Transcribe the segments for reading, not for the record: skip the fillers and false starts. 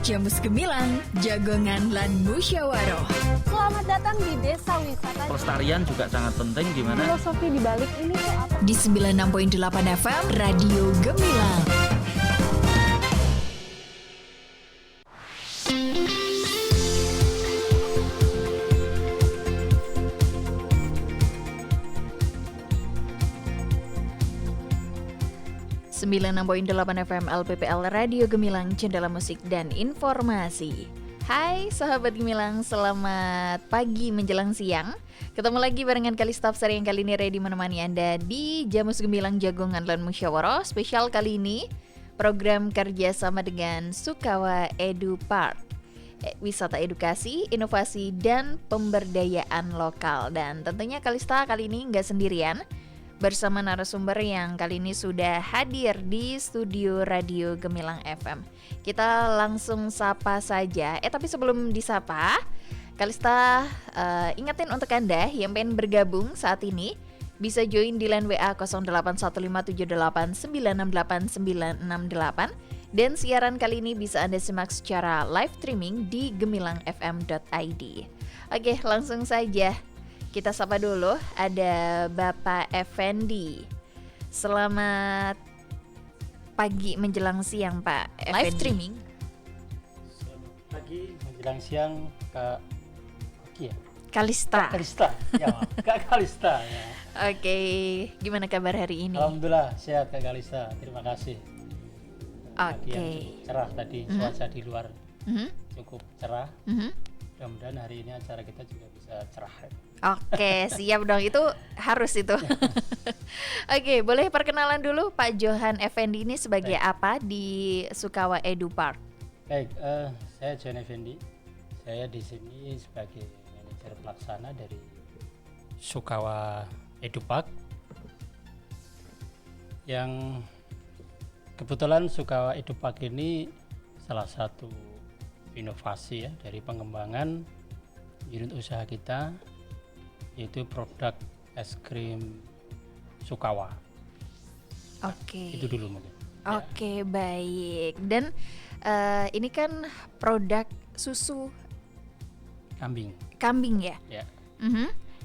Jamus Gemilang, Jagongan lan Musyawaroh. Selamat datang di Desa Wisata. Pelestarian juga sangat penting gimana? Filosofi di balik ini tuh apa? Di 96.8 FM Radio Gemilang. Sembilan 96.8 FM LPPL Radio Gemilang, Jendela Musik dan Informasi. Hai sahabat Gemilang, selamat pagi menjelang siang. Ketemu lagi barengan Kalista Absari yang kali ini ready menemani Anda di Jamus Gemilang Jagongan lan Musyawaroh. Spesial kali ini program kerjasama dengan Sukawa Edu Park, wisata edukasi, inovasi dan pemberdayaan lokal. Dan tentunya Kalista kali ini nggak sendirian, bersama narasumber yang kali ini sudah hadir di studio Radio Gemilang FM. Kita langsung sapa saja. Tapi sebelum disapa, Kalista ingetin untuk Anda yang pengen bergabung saat ini, bisa join di line WA 081578968968. Dan siaran kali ini bisa Anda simak secara live streaming di gemilangfm.id. Oke, langsung saja kita sapa dulu, ada Bapak Effendi. Selamat pagi menjelang siang Pak Effendi. Live streaming. Selamat pagi menjelang siang Kak Oki ya? Kalista. Kalista, ya maaf. Kak Kalista ya. Oke, gimana kabar hari ini? Alhamdulillah sehat Kak Kalista, terima kasih. Pagi yang Oke. cukup cerah tadi, cuaca di luar cukup cerah. Mudah-mudahan hari ini acara kita juga bisa cerah. Oke, siap dong, itu harus itu. Oke, boleh perkenalan dulu Pak Johan Effendi ini sebagai apa di Sukawa Edu Park? Baik, saya Johan Effendi. Saya di sini sebagai manajer pelaksana dari Sukawa Edu Park. Yang kebetulan Sukawa Edu Park ini salah satu inovasi ya dari pengembangan unit usaha kita, yaitu produk es krim Sukawa. Oke. Itu dulu mungkin. Oke, baik. Dan ini kan produk susu kambing ya? Ya.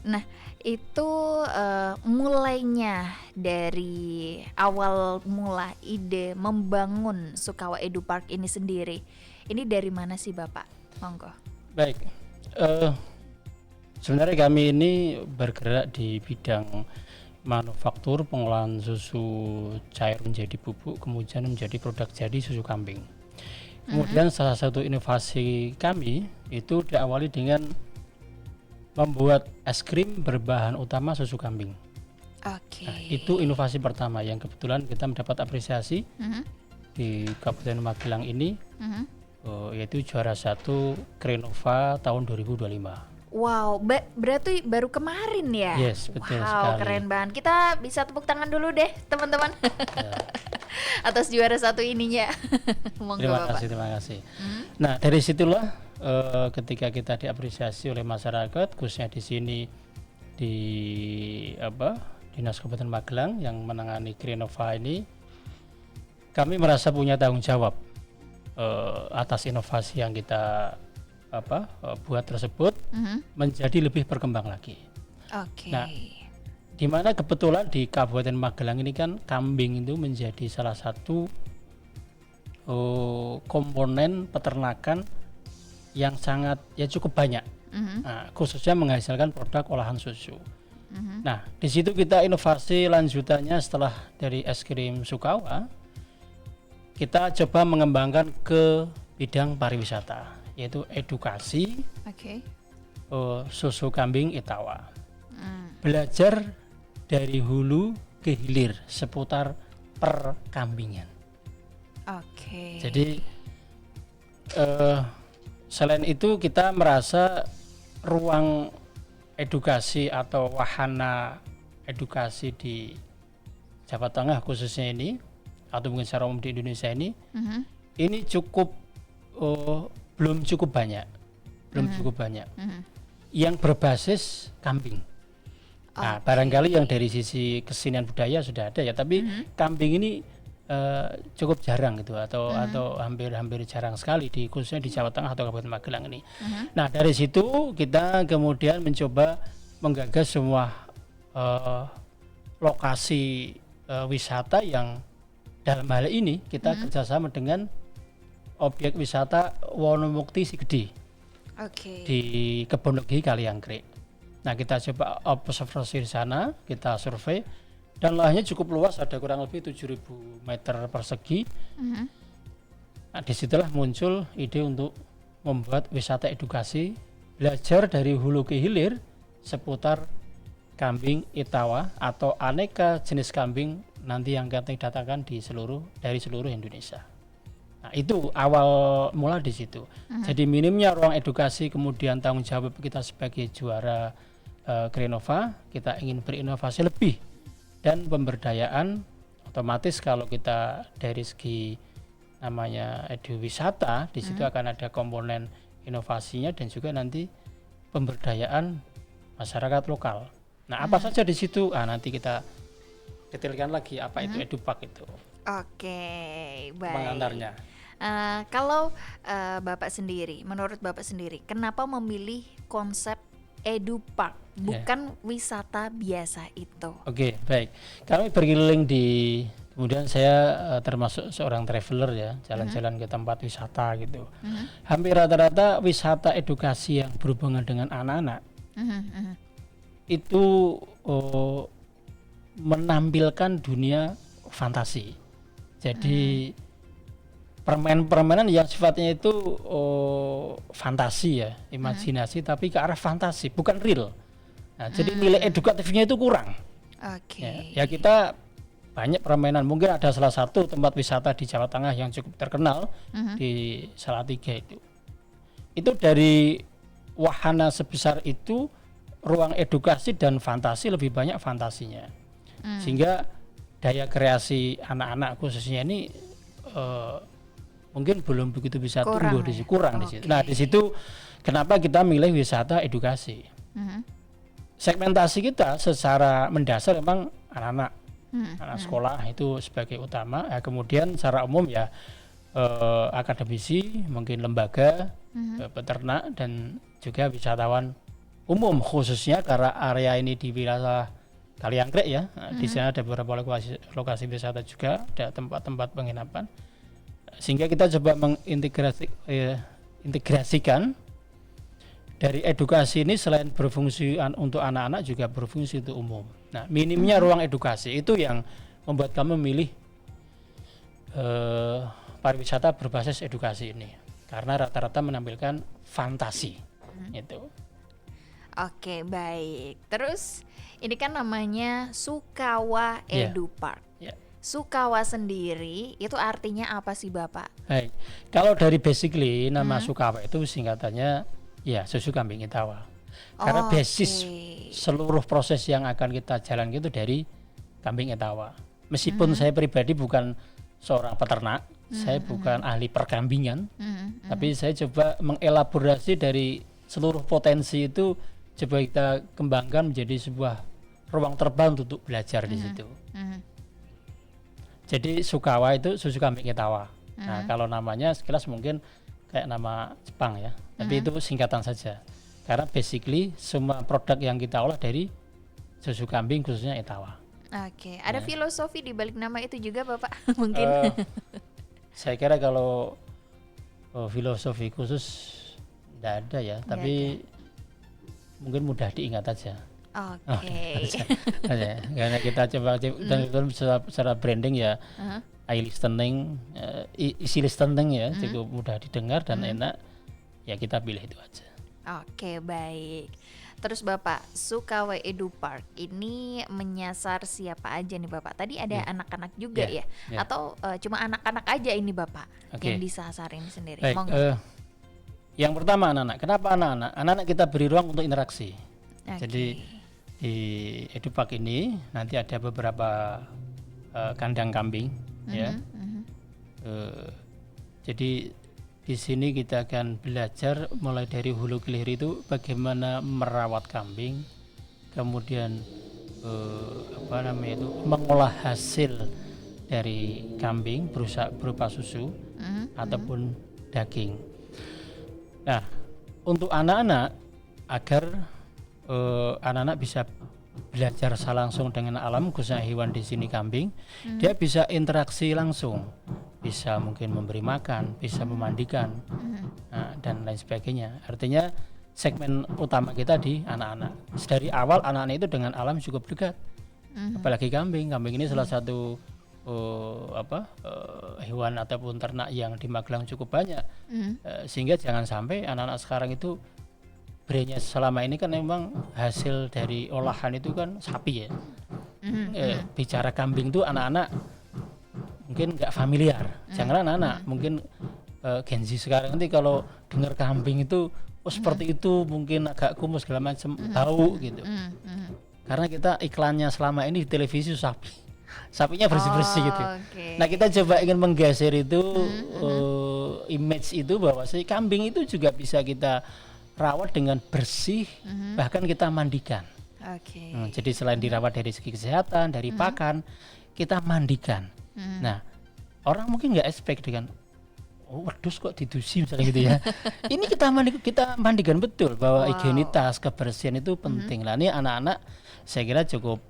Nah, itu mulainya dari awal mula ide membangun Sukawa Edu Park ini sendiri. Ini dari mana sih Bapak? Monggo. Baik. Sebenarnya kami ini bergerak di bidang manufaktur pengolahan susu cair menjadi bubuk, kemudian menjadi produk jadi susu kambing. Kemudian salah satu inovasi kami itu diawali dengan membuat es krim berbahan utama susu kambing. Oke. Nah, itu inovasi pertama yang kebetulan kita mendapat apresiasi di Kabupaten Magelang ini, yaitu juara 1 Krenova tahun 2025. Wow, berarti baru kemarin ya? Yes, betul wow, sekali. keren banget. Kita bisa tepuk tangan dulu deh, teman-teman. Atas juara 1 ininya. Monggo, Terima kasih. Nah, dari situlah ketika kita diapresiasi oleh masyarakat, khususnya di sini di Dinas Kabupaten Magelang yang menangani Krenova ini, kami merasa punya tanggung jawab atas inovasi yang kita buat tersebut menjadi lebih berkembang lagi. Oke. Nah, di mana kebetulan di Kabupaten Magelang ini kan kambing itu menjadi salah satu komponen peternakan yang sangat cukup banyak, nah, khususnya menghasilkan produk olahan susu. Nah, di situ kita inovasi lanjutannya setelah dari es krim Sukawa, kita coba mengembangkan ke bidang pariwisata, yaitu edukasi susu kambing Etawa. Belajar dari hulu ke hilir seputar perkambingan. Oke. Jadi selain itu kita merasa ruang edukasi atau wahana edukasi di Jawa Tengah khususnya ini, atau mungkin secara umum di Indonesia ini, ini belum cukup banyak yang berbasis kambing. Nah, barangkali yang dari sisi kesenian budaya sudah ada ya, tapi kambing ini cukup jarang gitu atau hampir jarang sekali khususnya di Jawa Tengah atau Kabupaten Magelang ini. Nah dari situ kita kemudian mencoba menggagas semua lokasi wisata yang dalam hal ini kita kerjasama dengan objek wisata Wonomukti Sigede di Kebon Legi Kaliangkrek. Nah kita coba observasi di sana, kita survei dan lahannya cukup luas, ada kurang lebih 7.000 meter persegi. Nah disitulah muncul ide untuk membuat wisata edukasi, belajar dari hulu ke hilir seputar kambing Itawa atau aneka jenis kambing nanti yang akan didatangkan dari seluruh Indonesia. Nah itu awal mula di situ. Jadi minimnya ruang edukasi, kemudian tanggung jawab kita sebagai juara Krenova, kita ingin berinovasi lebih dan pemberdayaan otomatis kalau kita dari segi namanya eduwisata di situ akan ada komponen inovasinya dan juga nanti pemberdayaan masyarakat lokal. Nah apa saja di situ? Nanti kita detailkan lagi apa itu edupak itu. Oke, baik. Pengantarnya. Kalau Bapak sendiri, menurut Bapak sendiri, kenapa memilih konsep edupak bukan wisata biasa itu? Oke, baik. Kami berkeliling kemudian saya termasuk seorang traveler ya, jalan-jalan ke tempat wisata gitu. Hampir rata-rata wisata edukasi yang berhubungan dengan anak-anak itu menampilkan dunia fantasi. Jadi permainan-permainan yang sifatnya itu fantasi ya, imajinasi tapi ke arah fantasi, bukan real. Nah, jadi nilai edukatifnya itu kurang. Ya kita banyak permainan, mungkin ada salah satu tempat wisata di Jawa Tengah yang cukup terkenal di Salatiga itu. Itu dari wahana sebesar itu ruang edukasi dan fantasi lebih banyak fantasinya. Sehingga daya kreasi anak-anak khususnya ini mungkin belum begitu bisa tumbuh di situ, kurang di situ. Nah, di situ kenapa kita milih wisata edukasi? Segmentasi kita secara mendasar memang anak-anak, anak sekolah itu sebagai utama. Kemudian secara umum ya akademisi, mungkin lembaga, peternak dan juga wisatawan umum khususnya karena area ini di wilayah Kaliangkrek ya. Di sana ada beberapa lokasi wisata juga, ada tempat-tempat penginapan. Sehingga kita coba mengintegrasikan dari edukasi ini selain berfungsi untuk anak-anak juga berfungsi untuk umum. Nah, minimnya ruang edukasi itu yang membuat kami memilih pariwisata berbasis edukasi ini karena rata-rata menampilkan fantasi itu. Oke, baik. Terus ini kan namanya Sukawa Edupark. Sukawa sendiri itu artinya apa sih Bapak? Baik. Kalau dari basically nama Sukawa itu singkatannya ya susu kambing Itawa. Karena basis seluruh proses yang akan kita jalankan itu dari kambing Itawa. Meskipun saya pribadi bukan seorang peternak, saya bukan ahli perkambingan, tapi saya coba mengelaborasi dari seluruh potensi itu coba kita kembangkan menjadi sebuah ruang terbang untuk belajar di situ. Jadi Sukawa itu susu kambing Itawa. Nah, kalau namanya sekilas mungkin kayak nama Jepang ya, tapi itu singkatan saja. Karena basically semua produk yang kita olah dari susu kambing khususnya Itawa. Oke, ada filosofi di balik nama itu juga Bapak mungkin. Saya kira kalau filosofi khusus tidak ada ya, tapi mungkin mudah diingat aja. Oke. Karena kita coba dan secara branding ya, easy listening ya, cukup mudah didengar dan enak. Ya kita pilih itu aja. Oke, baik. Terus Bapak, Sukawa Edupark ini menyasar siapa aja nih Bapak? Tadi ada anak-anak juga ya? Atau cuma anak-anak aja ini Bapak yang disasarin sendiri? Baik, yang pertama anak-anak. Kenapa anak-anak? Anak-anak kita beri ruang untuk interaksi. Jadi di Edupark ini nanti ada beberapa kandang kambing ya. Jadi di sini kita akan belajar mulai dari hulu ke hilir itu bagaimana merawat kambing, kemudian mengolah hasil dari kambing berupa susu ataupun daging. Nah, untuk anak-anak agar anak-anak bisa belajar langsung dengan alam, khususnya hewan di sini kambing, dia bisa interaksi langsung, bisa mungkin memberi makan, bisa memandikan, dan lain sebagainya. Artinya segmen utama kita di anak-anak. Dari awal anak-anak itu dengan alam cukup dekat, apalagi kambing. Kambing ini salah satu hewan ataupun ternak yang di Magelang cukup banyak, sehingga jangan sampai anak-anak sekarang itu brandnya selama ini kan memang hasil dari olahan itu kan sapi ya. Bicara kambing itu anak-anak mungkin nggak familiar. Jangan anak-anak mungkin Gen Z sekarang nanti kalau dengar kambing itu seperti itu mungkin agak kumuh segala macam, tahu gitu. Karena kita iklannya selama ini di televisi sapinya bersih-bersih gitu. Okay. Nah, kita coba ingin menggeser itu image itu bahwa si kambing itu juga bisa kita rawat dengan bersih, bahkan kita mandikan. Jadi selain dirawat dari segi kesehatan, dari pakan, kita mandikan. Nah, orang mungkin nggak expect dengan wedhus kok didusi misalnya gitu ya. Ini kita mandikan betul bahwa higienitas, kebersihan itu penting. Lah ini anak-anak saya kira cukup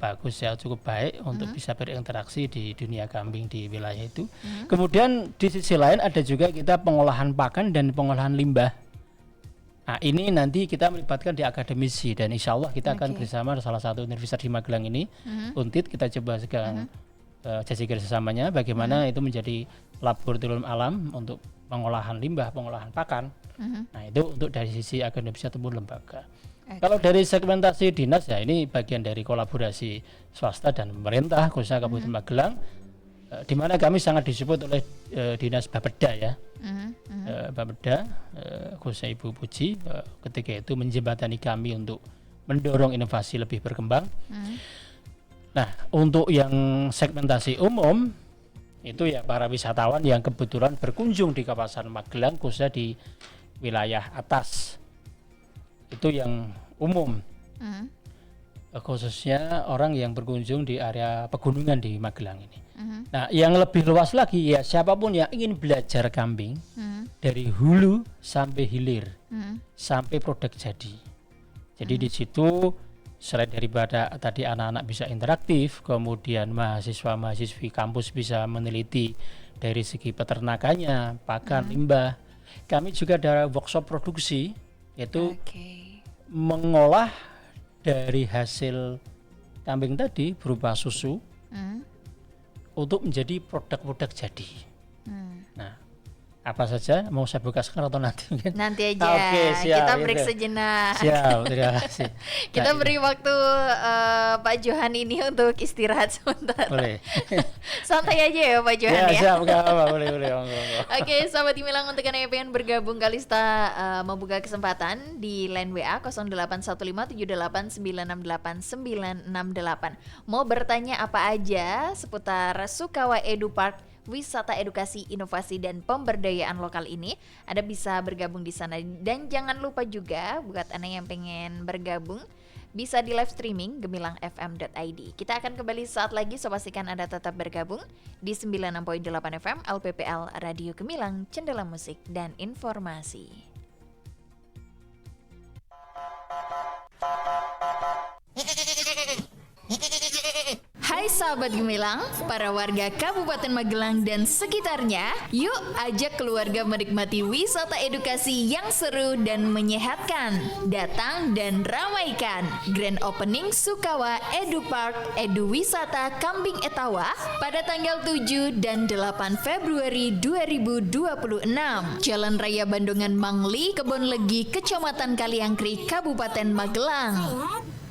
bagus ya, cukup baik untuk bisa berinteraksi di dunia kambing di wilayah itu. Kemudian di sisi lain ada juga kita pengolahan pakan dan pengolahan limbah. Nah, ini nanti kita melibatkan di akademisi dan insya Allah kita akan bersama salah satu universitas di Magelang ini, Untit, kita coba sekarang jajaki kerjasamanya bagaimana itu menjadi laboratorium alam untuk pengolahan limbah, pengolahan pakan. Nah, itu untuk dari sisi akademisi ataupun lembaga. Kalau dari segmentasi dinas ya ini bagian dari kolaborasi swasta dan pemerintah khususnya Kabupaten Magelang, di mana kami sangat disupport oleh dinas Bapeda ya. Bapeda khususnya Ibu Puji ketika itu menjembatani kami untuk mendorong inovasi lebih berkembang. Nah, untuk yang segmentasi umum itu ya para wisatawan yang kebetulan berkunjung di kawasan Magelang khususnya di wilayah atas. Itu yang umum, khususnya orang yang berkunjung di area pegunungan di Magelang ini. Nah, yang lebih luas lagi ya siapapun yang ingin belajar kambing dari hulu sampai hilir, sampai produk jadi. Jadi di situ selain daripada tadi anak-anak bisa interaktif, kemudian mahasiswa-mahasiswi kampus bisa meneliti dari segi peternakannya, pakan, limbah. Kami juga ada workshop produksi, yaitu mengolah dari hasil kambing tadi berupa susu untuk menjadi produk-produk jadi. Nah, apa saja mau saya buka sekarang atau nanti mungkin? Nanti aja. Siap, kita break sejenak. Siap, terima kasih. Kita beri waktu Pak Johan ini untuk istirahat sebentar. Boleh. Santai aja ya Pak Johan ya. Siap, enggak apa, boleh. Oke, sahabat Gemilang, untuk Anda yang pengen bergabung, Kalista membuka kesempatan di line WA 081578968968. Mau bertanya apa aja seputar Sukawa Edu Park, wisata edukasi, inovasi, dan pemberdayaan lokal ini, Anda bisa bergabung di sana. Dan jangan lupa juga buat Anda yang pengen bergabung, bisa di live streaming gemilangfm.id. Kita akan kembali saat lagi, so pastikan Anda tetap bergabung di 96.8 FM LPPL Radio Gemilang, Cendela Musik dan Informasi. Hai sahabat Gemilang, para warga Kabupaten Magelang dan sekitarnya, yuk ajak keluarga menikmati wisata edukasi yang seru dan menyehatkan. Datang dan ramaikan Grand Opening Sukawa Edu Park Edu Wisata Kambing Etawa pada tanggal 7 dan 8 Februari 2026. Jalan Raya Bandungan Mangli, Kebon Legi, Kecamatan Kaliangkri, Kabupaten Magelang.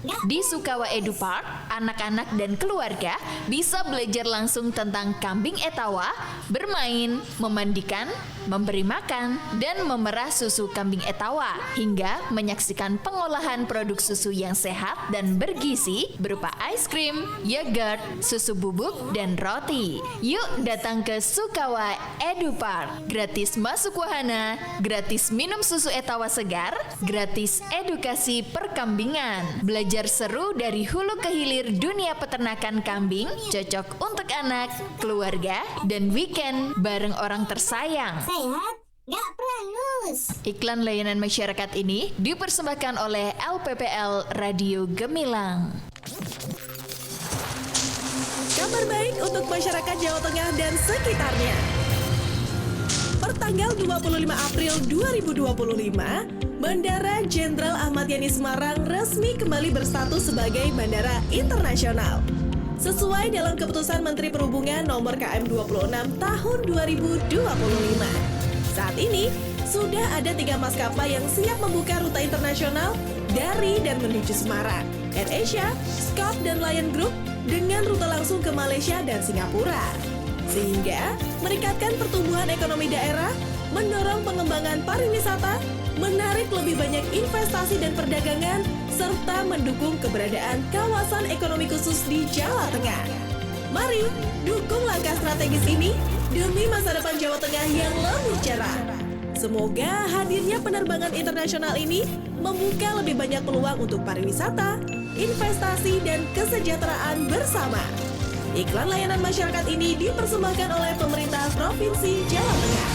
Di Sukawa Edu Park, anak-anak dan keluarga bisa belajar langsung tentang kambing etawa, bermain, memandikan, memberi makan, dan memerah susu kambing etawa, hingga menyaksikan pengolahan produk susu yang sehat dan bergizi berupa ice cream, yogurt, susu bubuk, dan roti. Yuk datang ke Sukawa Edu Park. Gratis masuk wahana, gratis minum susu etawa segar, gratis edukasi perkambingan. Belajar seru dari hulu ke hilir adventure dunia peternakan kambing, cocok untuk anak, keluarga, dan weekend bareng orang tersayang. Sehat, gak perangus. Iklan layanan masyarakat ini dipersembahkan oleh LPPL Radio Gemilang. Kabar baik untuk masyarakat Jawa Tengah dan sekitarnya. Pertanggal 25 April 2025, Bandara Jenderal Ahmad Yani Semarang resmi kembali berstatus sebagai bandara internasional. Sesuai dalam keputusan Menteri Perhubungan nomor KM 26 tahun 2025. Saat ini, sudah ada 3 maskapai yang siap membuka rute internasional dari dan menuju Semarang, AirAsia, Scott, dan Lion Group dengan rute langsung ke Malaysia dan Singapura. Sehingga meningkatkan pertumbuhan ekonomi daerah, mendorong pengembangan pariwisata, menarik lebih banyak investasi dan perdagangan, serta mendukung keberadaan kawasan ekonomi khusus di Jawa Tengah. Mari dukung langkah strategis ini demi masa depan Jawa Tengah yang lebih cerah. Semoga hadirnya penerbangan internasional ini membuka lebih banyak peluang untuk pariwisata, investasi, dan kesejahteraan bersama. Iklan layanan masyarakat ini dipersembahkan oleh pemerintah Provinsi Jawa Tengah.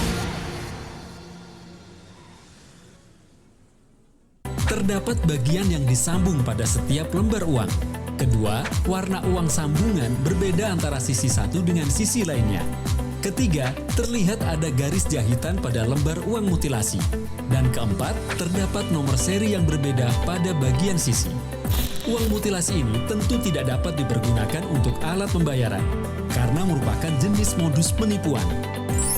Terdapat bagian yang disambung pada setiap lembar uang. Kedua, warna uang sambungan berbeda antara sisi satu dengan sisi lainnya. Ketiga, terlihat ada garis jahitan pada lembar uang mutilasi. Dan keempat, terdapat nomor seri yang berbeda pada bagian sisi. Uang mutilasi ini tentu tidak dapat dipergunakan untuk alat pembayaran karena merupakan jenis modus penipuan.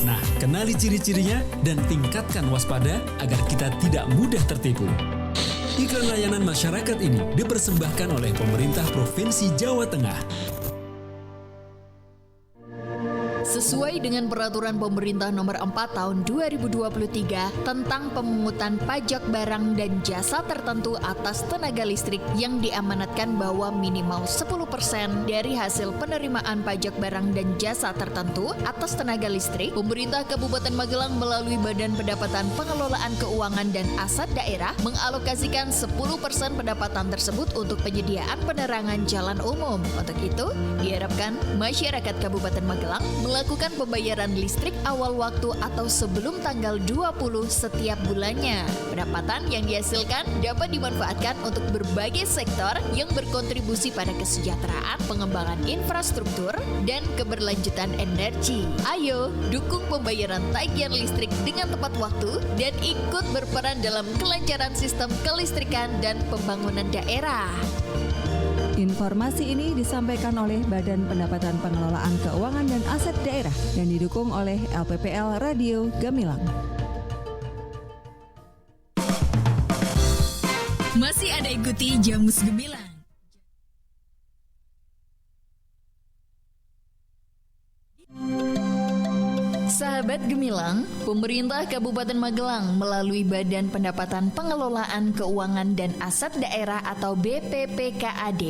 Nah, kenali ciri-cirinya dan tingkatkan waspada agar kita tidak mudah tertipu. Iklan layanan masyarakat ini dipersembahkan oleh pemerintah Provinsi Jawa Tengah. Sesuai dengan peraturan pemerintah nomor 4 tahun 2023 tentang pemungutan pajak barang dan jasa tertentu atas tenaga listrik yang diamanatkan bahwa minimal 10% dari hasil penerimaan pajak barang dan jasa tertentu atas tenaga listrik, pemerintah Kabupaten Magelang melalui Badan Pendapatan Pengelolaan Keuangan dan Aset Daerah mengalokasikan 10% pendapatan tersebut untuk penyediaan penerangan jalan umum. Untuk itu, diharapkan masyarakat Kabupaten Magelang melakukan pembayaran listrik awal waktu atau sebelum tanggal 20 setiap bulannya. Pendapatan yang dihasilkan dapat dimanfaatkan untuk berbagai sektor yang berkontribusi pada kesejahteraan, pengembangan infrastruktur, dan keberlanjutan energi. Ayo, dukung pembayaran tagihan listrik dengan tepat waktu dan ikut berperan dalam kelancaran sistem kelistrikan dan pembangunan daerah. Informasi ini disampaikan oleh Badan Pendapatan Pengelolaan Keuangan dan Aset Daerah dan didukung oleh LPPL Radio Gemilang. Masih ada ikuti Jamus Gemilang. Sahabat Gemilang, pemerintah Kabupaten Magelang melalui Badan Pendapatan Pengelolaan Keuangan dan Aset Daerah atau BPPKAD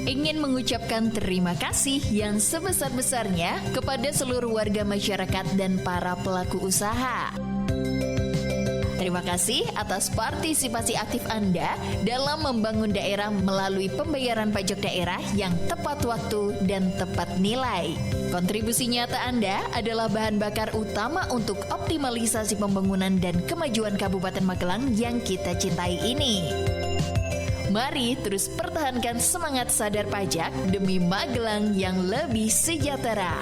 ingin mengucapkan terima kasih yang sebesar-besarnya kepada seluruh warga masyarakat dan para pelaku usaha. Terima kasih atas partisipasi aktif Anda dalam membangun daerah melalui pembayaran pajak daerah yang tepat waktu dan tepat nilai. Kontribusi nyata Anda adalah bahan bakar utama untuk optimalisasi pembangunan dan kemajuan Kabupaten Magelang yang kita cintai ini. Mari terus pertahankan semangat sadar pajak demi Magelang yang lebih sejahtera.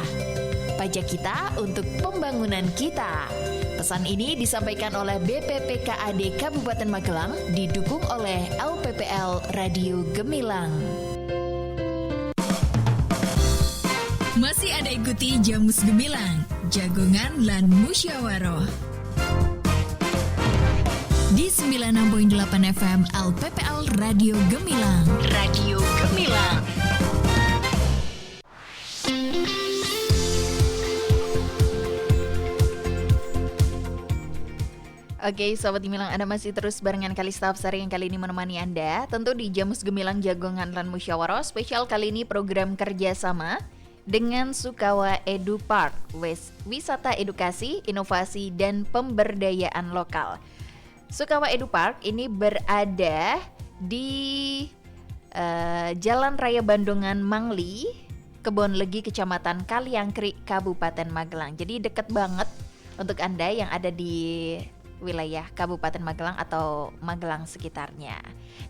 Pajak kita untuk pembangunan kita. Pesan ini disampaikan oleh BPPKAD Kabupaten Magelang, didukung oleh LPPL Radio Gemilang. Masih ada ikuti Jamus Gemilang, Jagongan lan Musyawaroh. Di 96.8 FM LPPL Radio Gemilang. Radio Gemilang. Oke, Sobat Gemilang, Anda masih terus barengan Kalista Absari yang kali ini menemani Anda. Tentu di Jamus Gemilang Jagongan lan Musyawaroh. Spesial kali ini program kerjasama dengan Sukawa Edu Park, wisata edukasi, inovasi, dan pemberdayaan lokal. Sukawa Edu Park ini berada di Jalan Raya Bandungan Mangli, Kebon Legi, Kecamatan Kaliangkri, Kabupaten Magelang. Jadi deket banget untuk Anda yang ada di wilayah Kabupaten Magelang atau Magelang sekitarnya.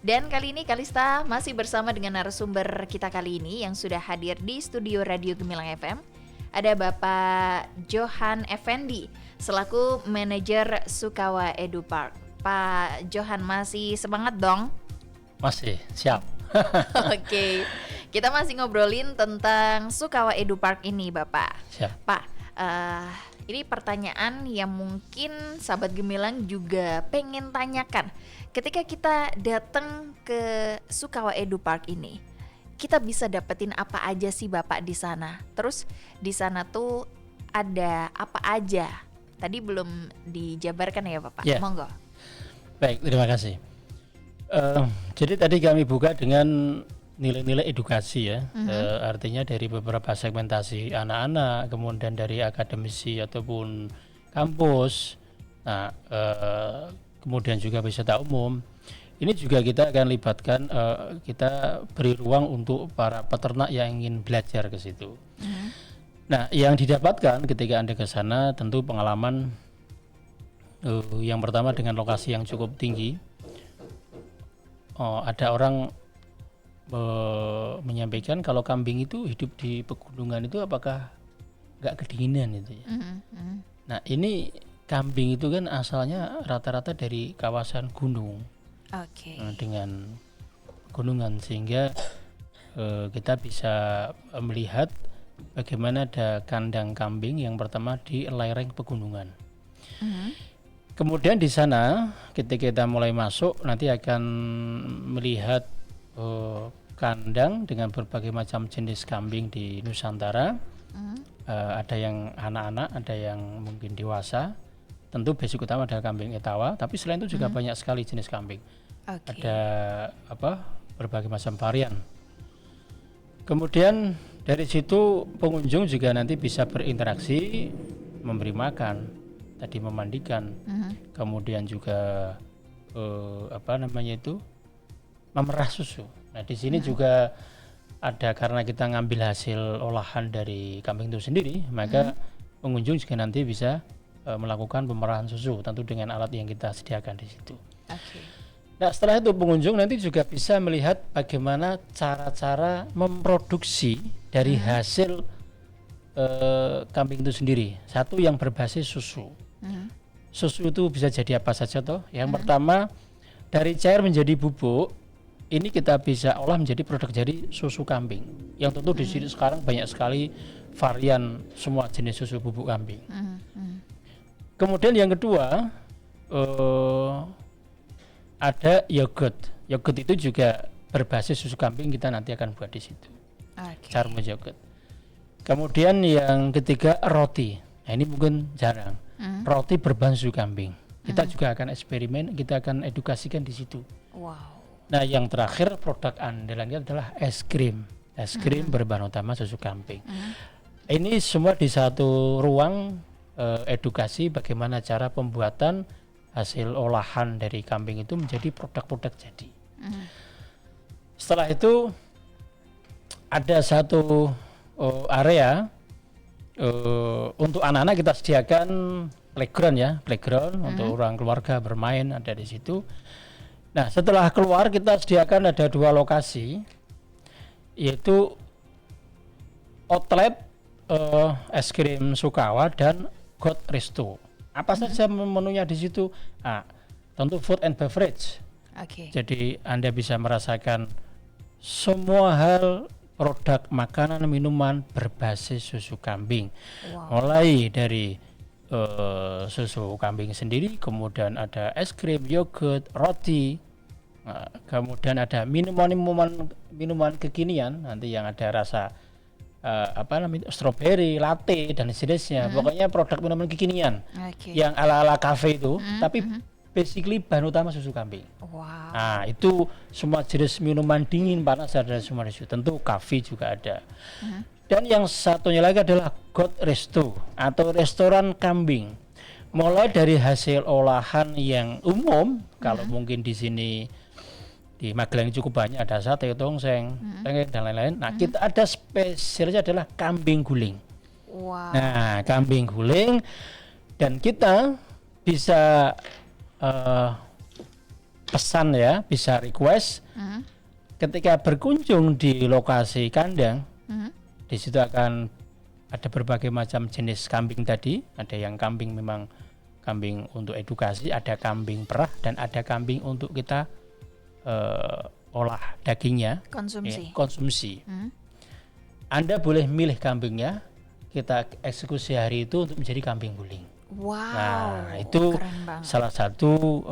Dan kali ini Kalista masih bersama dengan narasumber kita kali ini yang sudah hadir di studio Radio Gemilang FM. Ada Bapak Johan Effendi selaku manajer Sukawa Edu Park. Pak Johan, masih semangat dong? Masih, siap. Oke, kita masih ngobrolin tentang Sukawa Edu Park ini, Bapak. Siap. Pak, ini pertanyaan yang mungkin sahabat Gemilang juga pengen tanyakan. Ketika kita datang ke Sukawa Edu Park ini, kita bisa dapetin apa aja sih Bapak di sana? Terus di sana tuh ada apa aja? Tadi belum dijabarkan ya Bapak. Yeah. Monggo. Baik, terima kasih. Jadi tadi kami buka dengan nilai-nilai edukasi ya, artinya dari beberapa segmentasi anak-anak, kemudian dari akademisi ataupun kampus, nah kemudian juga wisata umum. Ini juga kita akan libatkan, kita beri ruang untuk para peternak yang ingin belajar ke situ. Nah, yang didapatkan ketika Anda ke sana tentu pengalaman yang pertama dengan lokasi yang cukup tinggi. Ada orang menyampaikan kalau kambing itu hidup di pegunungan itu apakah nggak kedinginan itu ya. Nah ini kambing itu kan asalnya rata-rata dari kawasan gunung, dengan pegunungan, sehingga kita bisa melihat bagaimana ada kandang kambing yang pertama di lereng pegunungan. Kemudian di sana ketika kita mulai masuk nanti akan melihat kandang dengan berbagai macam jenis kambing di Nusantara. Ada yang anak-anak, ada yang mungkin dewasa. Tentu basic utama adalah kambing Etawa, tapi selain itu juga banyak sekali jenis kambing. Ada berbagai macam varian. Kemudian dari situ pengunjung juga nanti bisa berinteraksi, memberi makan, tadi memandikan, kemudian juga memerah susu. Nah di sini juga ada, karena kita ngambil hasil olahan dari kambing itu sendiri, maka pengunjung juga nanti bisa melakukan pemerahan susu, tentu dengan alat yang kita sediakan di situ. Nah setelah itu pengunjung nanti juga bisa melihat bagaimana cara-cara memproduksi dari hasil kambing itu sendiri. Satu yang berbasis susu. Susu itu bisa jadi apa saja toh. Yang pertama dari cair menjadi bubuk, ini kita bisa olah menjadi produk jadi susu kambing. Yang tentu di sini sekarang banyak sekali varian semua jenis susu bubuk kambing. Kemudian yang kedua ada yogurt. Yogurt itu juga berbasis susu kambing, kita nanti akan buat di situ. Cara membuat yogurt. Kemudian yang ketiga roti. Nah ini mungkin jarang. Roti berbahan susu kambing. Kita juga akan eksperimen, kita akan edukasikan di situ. Nah yang terakhir produk andalannya adalah es krim. Es krim berbahan utama susu kambing. Ini semua di satu ruang edukasi bagaimana cara pembuatan hasil olahan dari kambing itu menjadi produk-produk jadi. Setelah itu ada satu area untuk anak-anak, kita sediakan playground untuk orang keluarga bermain, ada di situ. Nah setelah keluar kita sediakan ada dua lokasi, yaitu outlet es krim Sukawa dan God Resto. Apa saja menunya di situ? Tentu food and beverage. Jadi Anda bisa merasakan semua hal produk makanan minuman berbasis susu kambing. Mulai dari susu kambing sendiri, kemudian ada es krim, yogurt, roti, kemudian ada minuman kekinian nanti yang ada rasa strawberry, latte dan sejenisnya. Pokoknya produk minuman kekinian yang ala-ala kafe itu, tapi basically bahan utama susu kambing. Nah itu semua jenis minuman dingin, panas ada semua di situ. Tentu kafe juga ada. Dan yang satunya lagi adalah God Resto atau restoran kambing. Mulai dari hasil olahan yang umum, kalau mungkin di sini di Magelang cukup banyak, ada sate, tongseng, tengek dan lain-lain. Nah, kita ada spesialnya adalah kambing guling. Wow. Nah, kambing guling, dan kita bisa pesan ya, bisa request ketika berkunjung di lokasi kandang. Di situ akan ada berbagai macam jenis kambing tadi. Ada yang kambing memang kambing untuk edukasi, ada kambing perah, dan ada kambing untuk kita olah dagingnya, Konsumsi. ya, konsumsi. Anda boleh milih kambingnya, kita eksekusi hari itu untuk menjadi kambing guling. Wow. Nah, itu keren banget. salah satu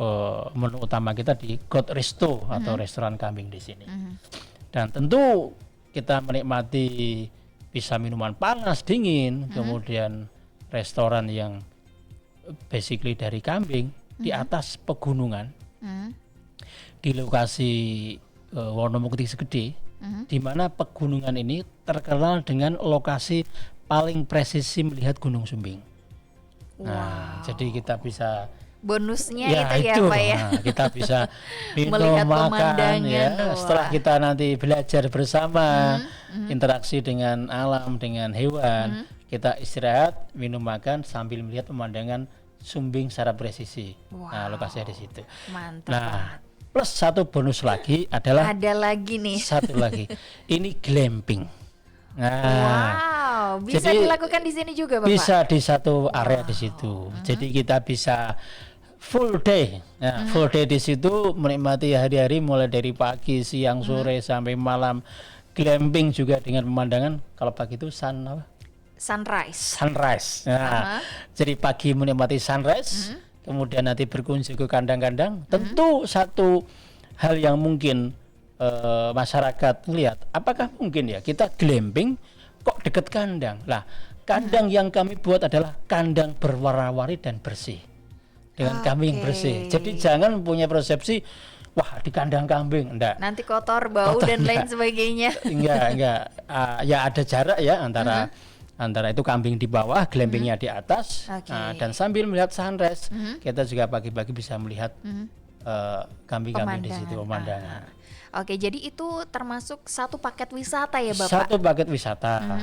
menu utama kita di God Resto atau restoran kambing di sini. Dan tentu kita menikmati bisa minuman panas, dingin, kemudian restoran yang basically dari kambing di atas pegunungan, di lokasi Wonomukti Segede, di mana pegunungan ini terkenal dengan lokasi paling presisi melihat Gunung Sumbing. Nah, jadi kita bisa Bonusnya ya, itu ya itu. Pak ya. Nah, kita bisa Melihat minum, makan pemandangan, ya. wah. Setelah kita nanti belajar bersama, interaksi dengan alam, dengan hewan, kita istirahat, minum, makan sambil melihat pemandangan Sumbing secara presisi. Nah, lokasinya di situ. Mantap. Nah, plus satu bonus lagi adalah Ada lagi nih. satu lagi. Ini glamping. Nah, Wow, bisa jadi dilakukan di sini juga Bapak? bisa di satu area di situ. Jadi kita bisa full day. Nah, full day di situ menikmati hari-hari mulai dari pagi, siang, sore sampai malam. Glamping juga dengan pemandangan kalau pagi itu Sunrise. sunrise. Nah, jadi pagi menikmati sunrise, kemudian nanti berkunjung ke kandang-kandang. Tentu satu hal yang mungkin masyarakat melihat, apakah mungkin ya kita glamping kok dekat kandang? Lah, kandang yang kami buat adalah kandang berwarna-warni dan bersih. Dengan kambing bersih. Jadi jangan punya persepsi wah di kandang kambing, enggak. Nanti kotor, bau Kotor, dan lain enggak. sebagainya. Enggak. Ya ada jarak ya antara itu kambing di bawah, glampingnya di atas. Oke. Nah, dan sambil melihat sunrise, kita juga pagi-pagi bisa melihat kambing-kambing di situ, pemandangan. Oke, jadi itu termasuk satu paket wisata ya Bapak? Satu paket wisata.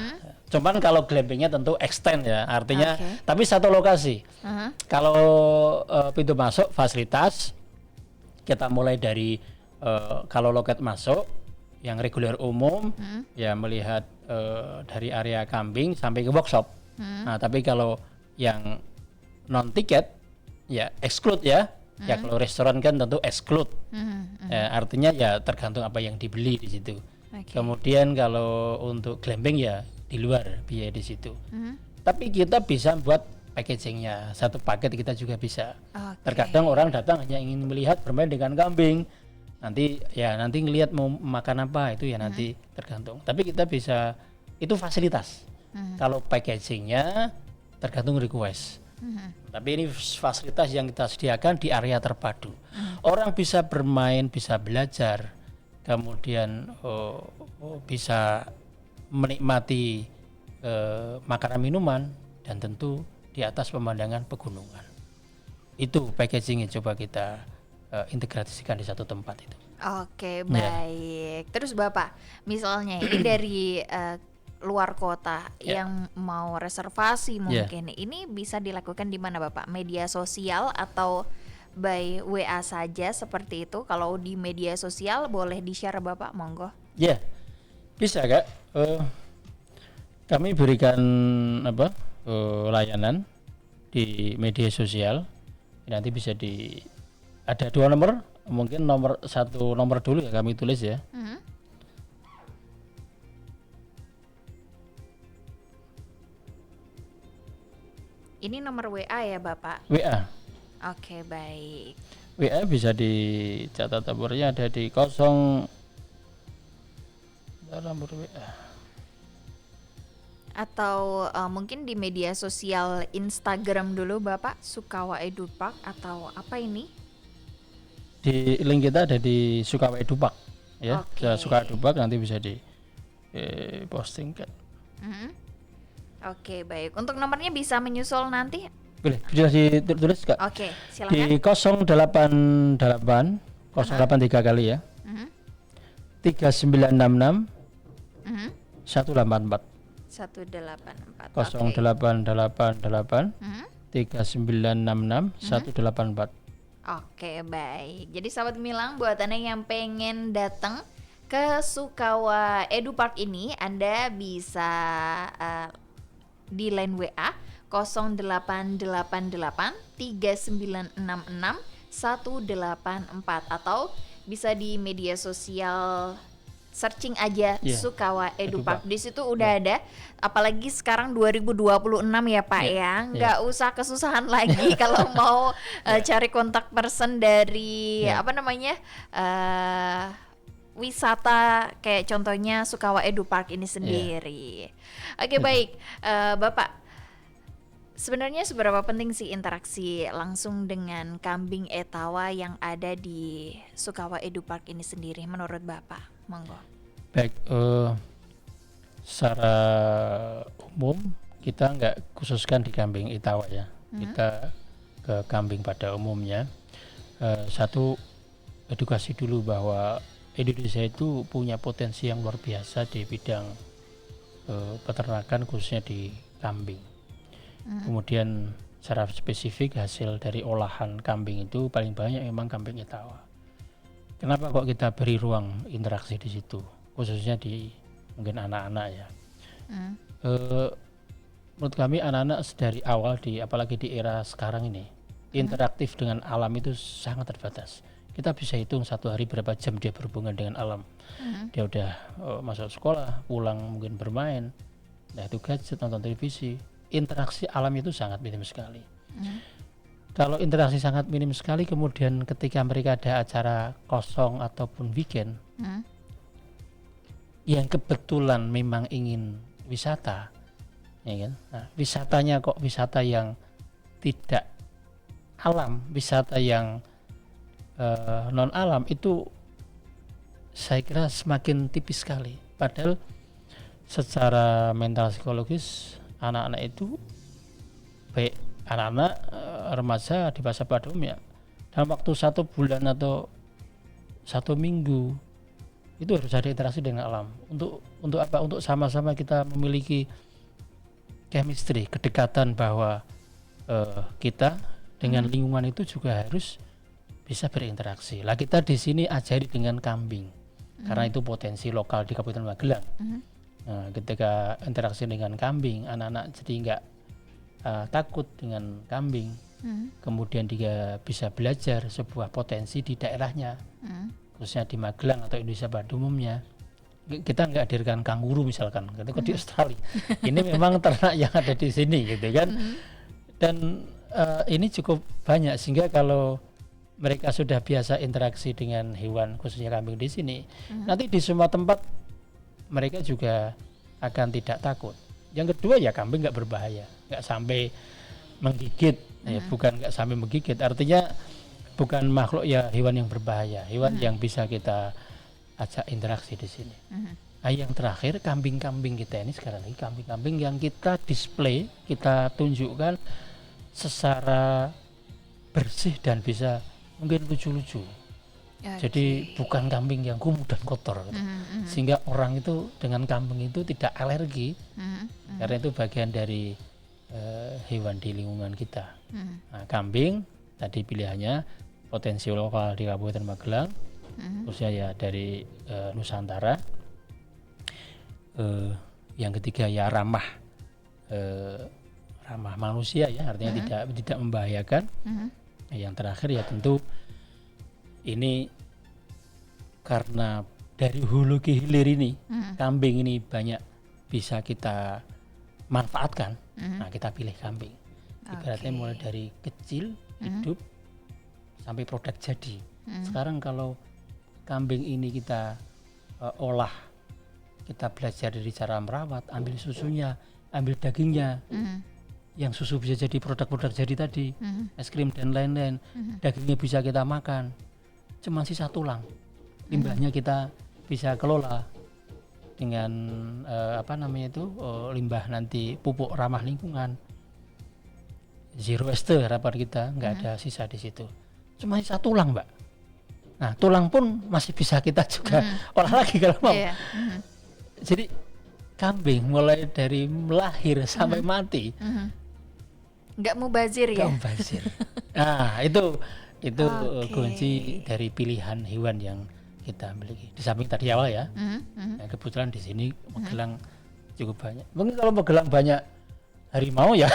Cuman kalau glampingnya tentu extend ya, artinya Oke. tapi satu lokasi. Kalau pintu masuk fasilitas kita mulai dari kalau loket masuk yang reguler umum ya melihat dari area kambing sampai ke workshop. Nah, tapi kalau yang non tiket ya exclude ya. Ya kalau restoran kan tentu exclude. Ya, artinya ya tergantung apa yang dibeli di situ. Oke. Kemudian kalau untuk glamping ya di luar biaya di situ. Tapi kita bisa buat packagingnya, satu paket kita juga bisa. Oke. Terkadang orang datang hanya ingin melihat bermain dengan kambing. Nanti ngelihat mau makan apa itu ya nanti tergantung. Tapi kita bisa itu fasilitas. Kalau packagingnya tergantung request. Tapi ini fasilitas yang kita sediakan di area terpadu. Orang bisa bermain, bisa belajar, kemudian bisa menikmati makanan minuman dan tentu di atas pemandangan pegunungan. Itu packagingnya coba kita integrasikan di satu tempat itu. Oke, baik. Terus Bapak, misalnya ini dari luar kota yang mau reservasi mungkin, ini bisa dilakukan di mana Bapak? Media sosial atau by WA saja seperti itu? Kalau di media sosial boleh di-share Bapak, monggo. Ya, bisa Kak. Kami berikan layanan di media sosial. Nanti bisa ada 2 nomor, mungkin satu nomor dulu ya kami tulis ya. Ini nomor WA ya Bapak? WA. Oke, baik. WA bisa dicatat nomornya ada di nomor WA. Atau mungkin di media sosial Instagram dulu Bapak, Sukawa Edupark atau apa ini? Di link kita ada di Sukawa Edupark ya. Oke. Sukawa Edupark nanti bisa di posting kan. Oke, baik. Untuk nomornya bisa menyusul nanti? Boleh, bisa ditulis Kak. Oke, Di silakan. 088 083 kali ya. 3966 Mhm. 184 184. 0888 Mhm. 3966 184. Oke, baik. Jadi sahabat Gemilang, buat Anda yang pengen datang ke Sukawa Edu Park ini, Anda bisa di line WA 0888 3966 184 atau bisa di media sosial searching aja Iya, Sukawa Edu Edu Park. Park. Di situ udah ada, apalagi sekarang 2026 ya Pak Iya, ya. Nggak usah kesusahan lagi kalau mau cari kontak person dari Iya. apa namanya? Wisata kayak contohnya Sukawa Edu Park ini sendiri. Oke, baik. Bapak, sebenarnya seberapa penting sih interaksi langsung dengan kambing etawa yang ada di Sukawa Edu Park ini sendiri menurut Bapak? Monggo. Baik, secara umum kita nggak khususkan di kambing etawa ya. Kita ke kambing pada umumnya. Satu, edukasi dulu bahwa Indonesia itu punya potensi yang luar biasa di bidang peternakan, khususnya di kambing. Kemudian secara spesifik hasil dari olahan kambing itu paling banyak memang kambing etawa. Kenapa kok kita beri ruang interaksi di situ, khususnya di mungkin anak-anak ya. Menurut kami anak-anak dari awal apalagi di era sekarang ini interaktif dengan alam itu sangat terbatas. Kita bisa hitung satu hari berapa jam dia berhubungan dengan alam. Dia udah masuk sekolah, pulang mungkin bermain, nah itu gadget, nonton televisi. Interaksi alam itu sangat minim sekali. Kalau interaksi sangat minim sekali, kemudian ketika mereka ada acara kosong ataupun weekend yang kebetulan memang ingin wisata, ya kan? Nah, wisatanya kok wisata yang tidak alam, wisata yang non alam, itu saya kira semakin tipis sekali. Padahal secara mental psikologis anak-anak itu, baik anak-anak remaja di masa pada umumnya, dalam waktu 1 bulan atau 1 minggu itu harus ada interaksi dengan alam. Untuk apa? Untuk sama-sama kita memiliki chemistry, kedekatan bahwa kita dengan lingkungan itu juga harus bisa berinteraksi. Lah kita di sini ajari dengan kambing, karena itu potensi lokal di Kabupaten Magelang. Nah, ketika interaksi dengan kambing, anak-anak jadi nggak takut dengan kambing. Kemudian dia bisa belajar sebuah potensi di daerahnya, khususnya di Magelang atau Indonesia pada umumnya. Kita nggak hadirkan kanguru misalkan, ketika di Australia. Ini memang ternak yang ada di sini, gitu kan. Dan ini cukup banyak, sehingga kalau mereka sudah biasa interaksi dengan hewan, khususnya kambing di sini, nanti di semua tempat mereka juga akan tidak takut. Yang kedua ya, kambing nggak berbahaya, nggak sampai menggigit, ya, bukan nggak sampai menggigit, artinya bukan makhluk ya hewan yang berbahaya, hewan yang bisa kita ajak interaksi di sini. Nah, yang terakhir kambing-kambing kita ini, sekarang lagi kambing-kambing yang kita display, kita tunjukkan secara bersih dan bisa mungkin lucu-lucu. Jadi bukan kambing yang kumuh dan kotor, gitu. Sehingga orang itu dengan kambing itu tidak alergi, karena itu bagian dari hewan di lingkungan kita. Nah, kambing tadi pilihannya potensi lokal di Kabupaten Magelang, khususnya ya dari Nusantara. Yang ketiga ya ramah manusia ya, artinya tidak membahayakan. Yang terakhir ya tentu ini karena dari hulu ke hilir ini kambing ini banyak bisa kita manfaatkan. Nah, kita pilih kambing. Ibaratnya mulai dari kecil hidup sampai produk jadi. Sekarang kalau kambing ini kita olah, kita belajar dari cara merawat, ambil susunya, ambil dagingnya, yang susu bisa jadi produk-produk jadi tadi, es krim dan lain-lain, dagingnya bisa kita makan, cuma sisa tulang, limbahnya kita bisa kelola dengan limbah nanti pupuk ramah lingkungan, zero waste harapan kita, nggak ada sisa di situ, cuma sisa tulang, Mbak. Nah, tulang pun masih bisa kita juga olah lagi kalau mau. Iya. Jadi kambing mulai dari lahir sampai mati Nggak mubazir ya. nggak mubazir. Nah, itu Oke. kunci dari pilihan hewan yang kita miliki. Di samping tadi awal ya. Nah, kebetulan di sini Magelang cukup banyak. Mungkin kalau Magelang banyak harimau ya.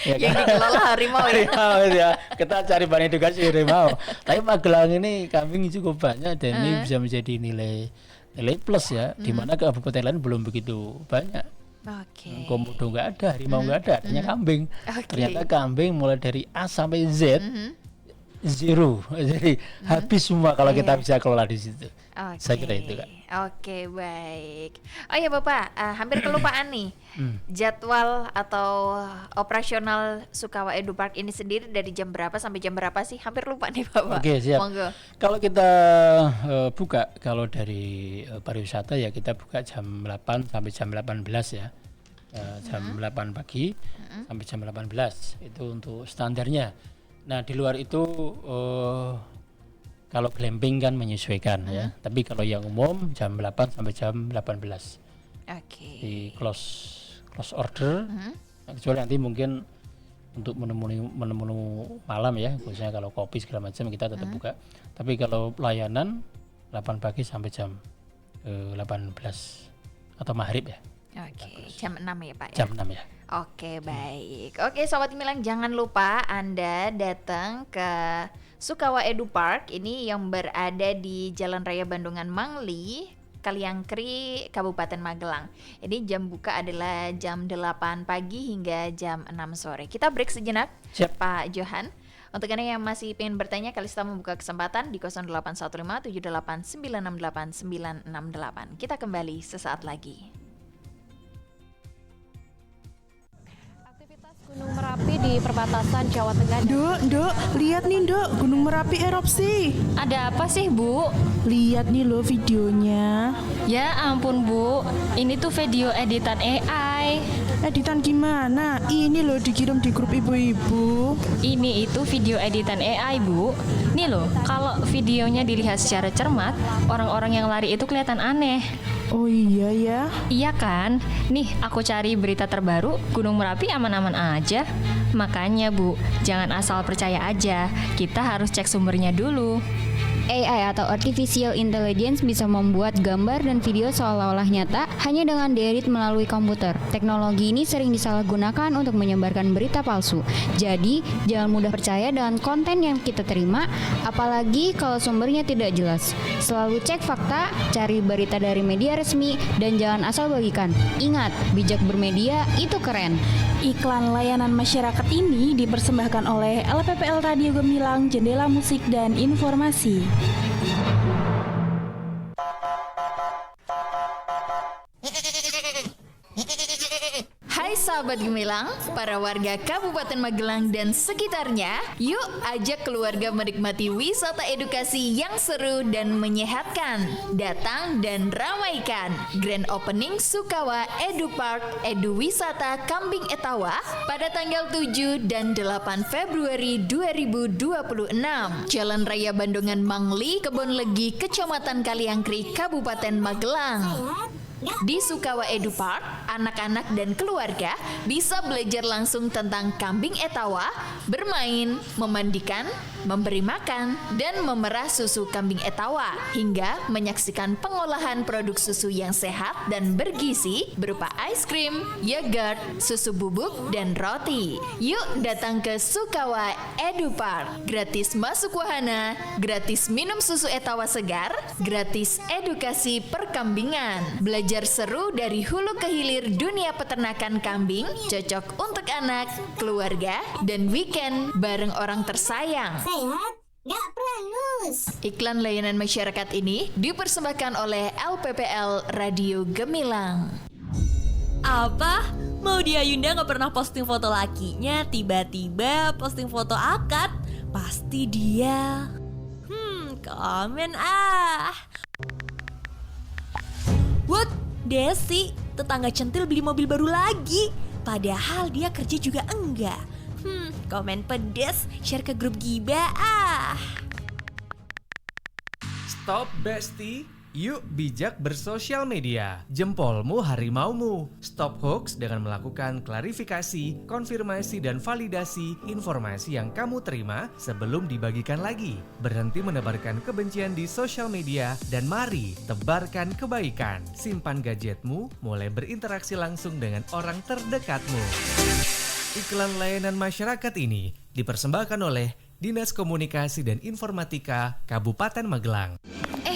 Ya Yang kan? dikelola harimau ya. Harimau ya. Kita cari bahan edukasi harimau. Tapi Magelang ini kambing cukup banyak dan ini bisa menjadi nilai plus ya. Di mana kabupaten lain belum begitu banyak. Oke. Komodo nggak ada, harimau nggak ada, adanya kambing. Oke. Ternyata kambing mulai dari A sampai Z zero, jadi habis semua kalau kita bisa kelola di situ. Oke. Saya kira itu, Kak. Oke, baik. Oh ya Bapak, hampir kelupaan nih. Jadwal atau operasional Sukawa Edu Park ini sendiri dari jam berapa sampai jam berapa sih? Hampir lupa nih Bapak. Oke, siap. Monggo. Kalau kita buka, kalau dari pariwisata ya kita buka jam 8 sampai jam 18 ya. Jam 8 pagi sampai jam 18 itu untuk standarnya. Nah, di luar itu kalau glamping kan menyesuaikan ya. Tapi kalau yang umum jam 8 sampai jam 18. Oke. Di close order. Nah, kecuali nanti mungkin untuk menu malam ya, khususnya kalau kopi segala macam kita tetap buka. Tapi kalau pelayanan 8 pagi sampai jam 18 atau maghrib ya. Oke, jam 6 ya Pak ya? Jam 6 ya. Oke, baik. Oke, Sobat Gemilang, jangan lupa Anda datang ke Sukawa Edu Park ini yang berada di Jalan Raya Bandungan Mangli, Kaliangkri, Kabupaten Magelang. Ini jam buka adalah jam 8 pagi hingga jam 6 sore. Kita break sejenak, Siap. Pak Johan. Untuk Anda yang masih ingin bertanya, Kalista membuka kesempatan di 0815 78 968 968. Kita kembali sesaat lagi. Gunung Merapi di perbatasan Jawa Tengah. Dok, lihat nih Dok, Gunung Merapi erupsi. Ada apa sih, Bu? Lihat nih loh videonya. Ya ampun, Bu. Ini tuh video editan AI. Editan gimana? Ini loh dikirim di grup ibu-ibu. Ini itu video editan AI, Bu. Nih loh, kalau videonya dilihat secara cermat, orang-orang yang lari itu kelihatan aneh. Oh iya ya. Iya kan? Nih, aku cari berita terbaru, Gunung Merapi aman-aman aja. Makanya, Bu, jangan asal percaya aja. Kita harus cek sumbernya dulu. AI atau Artificial Intelligence bisa membuat gambar dan video seolah-olah nyata hanya dengan diedit melalui komputer. Teknologi ini sering disalahgunakan untuk menyebarkan berita palsu. Jadi, jangan mudah percaya dengan konten yang kita terima, apalagi kalau sumbernya tidak jelas. Selalu cek fakta, cari berita dari media resmi, dan jangan asal bagikan. Ingat, bijak bermedia itu keren. Iklan layanan masyarakat ini dipersembahkan oleh LPPL Radio Gemilang, Jendela Musik dan Informasi. Hai sahabat Gemilang, para warga Kabupaten Magelang dan sekitarnya, yuk ajak keluarga menikmati wisata edukasi yang seru dan menyehatkan. Datang dan ramaikan Grand Opening Sukawa Edu Park Edu Wisata Kambing Etawa pada tanggal 7 dan 8 Februari 2026. Jalan Raya Bandungan Mangli, Kebonlegi, Kecamatan Kaliangkri, Kabupaten Magelang. Di Sukawa Edu Park, anak-anak dan keluarga bisa belajar langsung tentang kambing etawa, bermain, memandikan, memberi makan, dan memerah susu kambing etawa, hingga menyaksikan pengolahan produk susu yang sehat dan bergizi berupa ice cream, yogurt, susu bubuk, dan roti. Yuk datang ke Sukawa Edu Park. Gratis masuk wahana, gratis minum susu etawa segar, gratis edukasi perkambingan. Belajar seru dari hulu ke hilir dunia peternakan kambing, cocok untuk anak, keluarga, dan weekend bareng orang tersayang. Sehat, gak perangus. Iklan layanan masyarakat ini dipersembahkan oleh LPPL Radio Gemilang. Apa? Mau dia Yunda gak pernah posting foto lakinya, tiba-tiba posting foto akad? Pasti dia. Komen ah. What? Desi, tetangga centil beli mobil baru lagi. Padahal dia kerja juga enggak. Komen pedes, share ke grup Giba ah. Stop Bestie, yuk bijak bersosial media. Jempolmu harimaumu. Stop hoax dengan melakukan klarifikasi, konfirmasi dan validasi informasi yang kamu terima sebelum dibagikan lagi. Berhenti menebarkan kebencian di sosial media dan mari tebarkan kebaikan. Simpan gadgetmu, mulai berinteraksi langsung dengan orang terdekatmu. Iklan layanan masyarakat ini dipersembahkan oleh Dinas Komunikasi dan Informatika Kabupaten Magelang.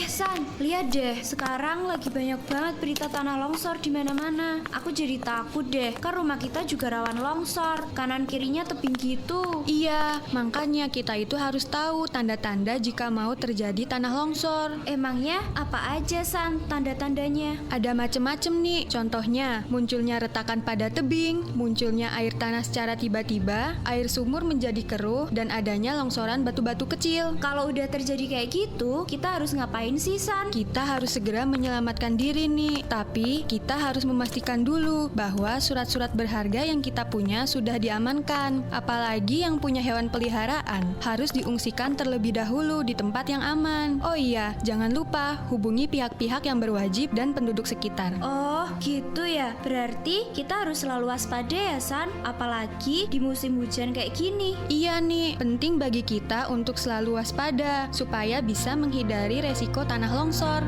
San, lihat deh, sekarang lagi banyak banget berita tanah longsor di mana-mana. Aku jadi takut deh, kan rumah kita juga rawan longsor, kanan kirinya tebing gitu. Iya, makanya kita itu harus tahu tanda-tanda jika mau terjadi tanah longsor. Emangnya apa aja, San, tanda-tandanya? Ada macem-macem nih, contohnya munculnya retakan pada tebing, munculnya air tanah secara tiba-tiba, air sumur menjadi keruh, dan adanya longsoran batu-batu kecil. Kalau udah terjadi kayak gitu, kita harus ngapain sih, San? Kita harus segera menyelamatkan diri nih. Tapi kita harus memastikan dulu bahwa surat-surat berharga yang kita punya sudah diamankan. Apalagi yang punya hewan peliharaan harus diungsikan terlebih dahulu di tempat yang aman. Oh iya, jangan lupa hubungi pihak-pihak yang berwajib dan penduduk sekitar. Oh, gitu ya. Berarti kita harus selalu waspada ya, San? Apalagi di musim hujan kayak gini. Iya nih, penting bagi kita untuk selalu waspada supaya bisa menghindari resiko tanah longsor.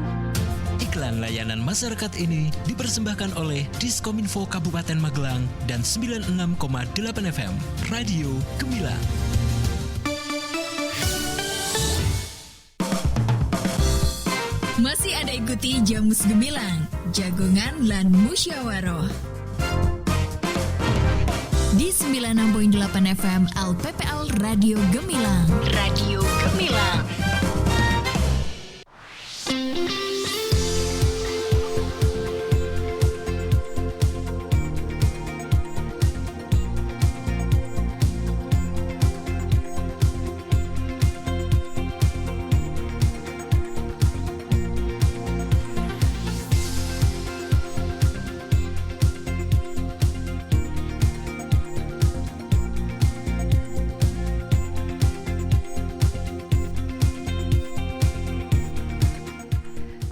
Iklan layanan masyarakat ini dipersembahkan oleh Diskominfo Kabupaten Magelang dan 96,8 FM Radio Gemilang. Masih ada ikuti Jamus Gemilang, Jagongan lan Musyawaroh di 96.8 FM LPPL Radio Gemilang. Radio Gemilang.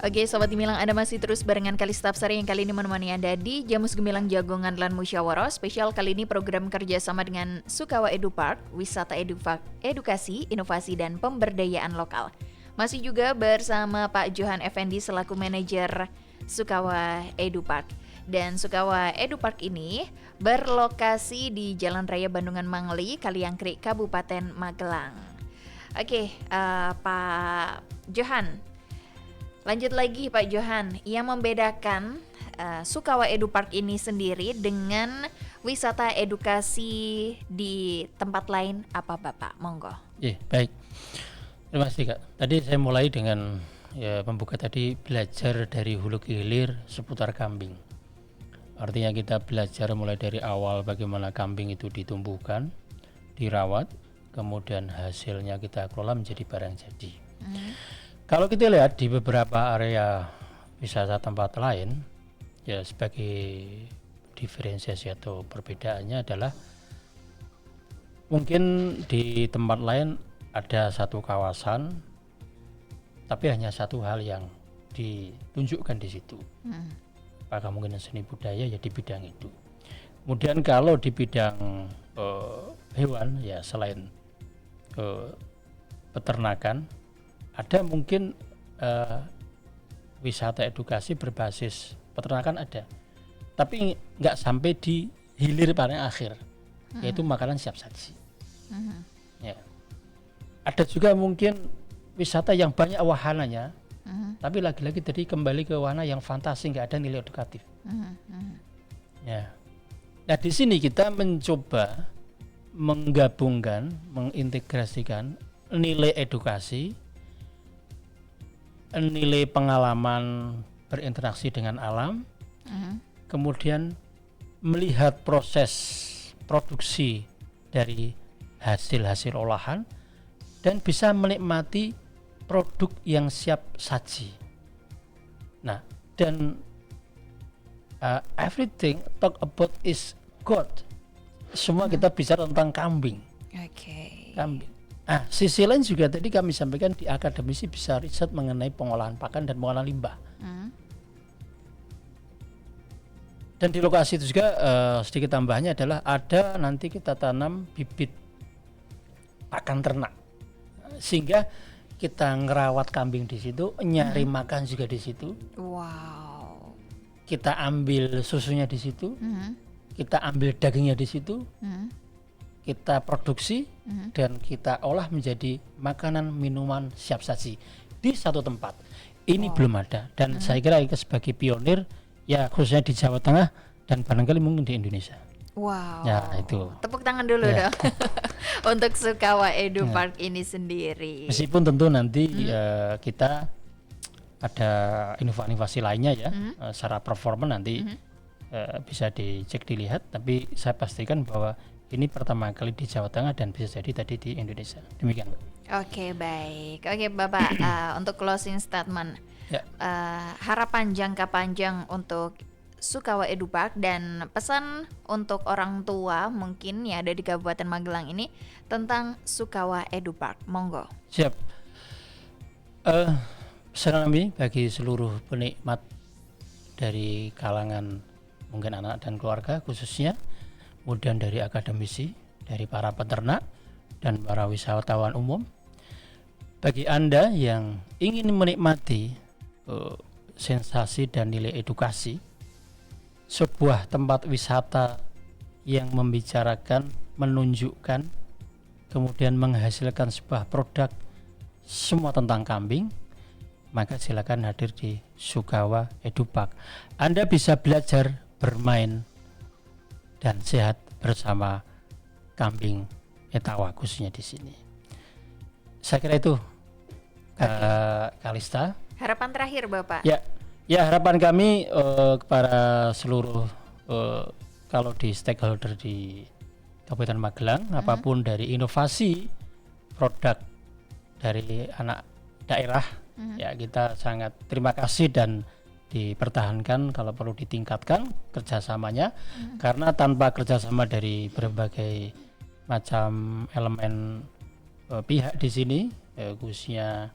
Oke, Sobat Gemilang, Anda masih terus barengan Kalista Absari yang kali ini menemani Anda di Jamus Gemilang Jagongan lan Musyawarah. Spesial kali ini program kerjasama dengan Sukawa Edu Park, Wisata Edukasi, Inovasi, dan Pemberdayaan Lokal. Masih juga bersama Pak Johan Effendi selaku manajer Sukawa Edu Park. Dan Sukawa Edu Park ini berlokasi di Jalan Raya Bandungan Mangli, Kaliangkrik, Kabupaten Magelang. Oke, Pak Johan, lanjut lagi Pak Johan, yang membedakan Sukawa Edu Park ini sendiri dengan wisata edukasi di tempat lain apa Bapak? Monggo. Iya, baik. Terima kasih Kak. Tadi saya mulai dengan membuka tadi belajar dari hulu ke hilir seputar kambing. Artinya kita belajar mulai dari awal bagaimana kambing itu ditumbuhkan, dirawat, kemudian hasilnya kita kelola menjadi barang jadi. Kalau kita lihat di beberapa area wisata tempat lain, ya sebagai diferensiasi atau perbedaannya adalah mungkin di tempat lain ada satu kawasan, tapi hanya satu hal yang ditunjukkan di situ. Apakah mungkin seni budaya ya di bidang itu. Kemudian kalau di bidang hewan ya selain peternakan, ada mungkin wisata edukasi berbasis peternakan ada, tapi nggak sampai di hilir paling akhir, yaitu makanan siap saji. Ya. Ada juga mungkin wisata yang banyak wahananya, tapi lagi-lagi tadi kembali ke wahana yang fantasi, nggak ada nilai edukatif. Ya. Nah di sini kita mencoba menggabungkan, mengintegrasikan nilai edukasi, nilai pengalaman berinteraksi dengan alam, kemudian melihat proses produksi dari hasil-hasil olahan dan bisa menikmati produk yang siap saji. Nah, dan everything talk about is God. Semua kita bicara tentang kambing. Oke. Kambing. Sisi lain juga tadi kami sampaikan di akademisi bisa riset mengenai pengolahan pakan dan pengolahan limbah. Dan di lokasi itu juga sedikit tambahnya adalah ada nanti kita tanam bibit pakan ternak, sehingga kita ngerawat kambing di situ, nyari makan juga di situ. Wow. Kita ambil susunya di situ, kita ambil dagingnya di situ. Kita produksi dan kita olah menjadi makanan minuman siap saji di satu tempat. Ini belum ada dan saya kira itu sebagai pionir ya khususnya di Jawa Tengah dan barangkali mungkin di Indonesia. Wow. Ya itu. Tepuk tangan dulu dong untuk Sukawa Edu Park ini sendiri. Meskipun tentu nanti kita ada inovasi lainnya ya, secara performa nanti bisa dicek dilihat, tapi saya pastikan bahwa ini pertama kali di Jawa Tengah dan bisa jadi tadi di Indonesia. Demikian. Oke, baik. Oke Bapak, untuk closing statement, harapan jangka panjang untuk Sukawa Edu Park dan pesan untuk orang tua mungkin ya ada di Kabupaten Magelang ini tentang Sukawa Edu Park. Monggo. Siap. Pesan kami bagi seluruh penikmat dari kalangan mungkin anak dan keluarga khususnya, kemudian dari akademisi, dari para peternak dan para wisatawan umum. Bagi Anda yang ingin menikmati sensasi dan nilai edukasi, sebuah tempat wisata yang membicarakan, menunjukkan, kemudian menghasilkan sebuah produk semua tentang kambing, maka silakan hadir di Sukawa Edu Park. Anda bisa belajar bermain dan sehat bersama kambing Etawa khususnya di sini. Saya kira itu Kalista. Harapan terakhir Bapak. Ya harapan kami kepada seluruh kalau di stakeholder di Kabupaten Magelang, apapun dari inovasi produk dari anak daerah, ya kita sangat terima kasih dan dipertahankan, kalau perlu ditingkatkan kerjasamanya, karena tanpa kerjasama dari berbagai macam elemen pihak di sini, khususnya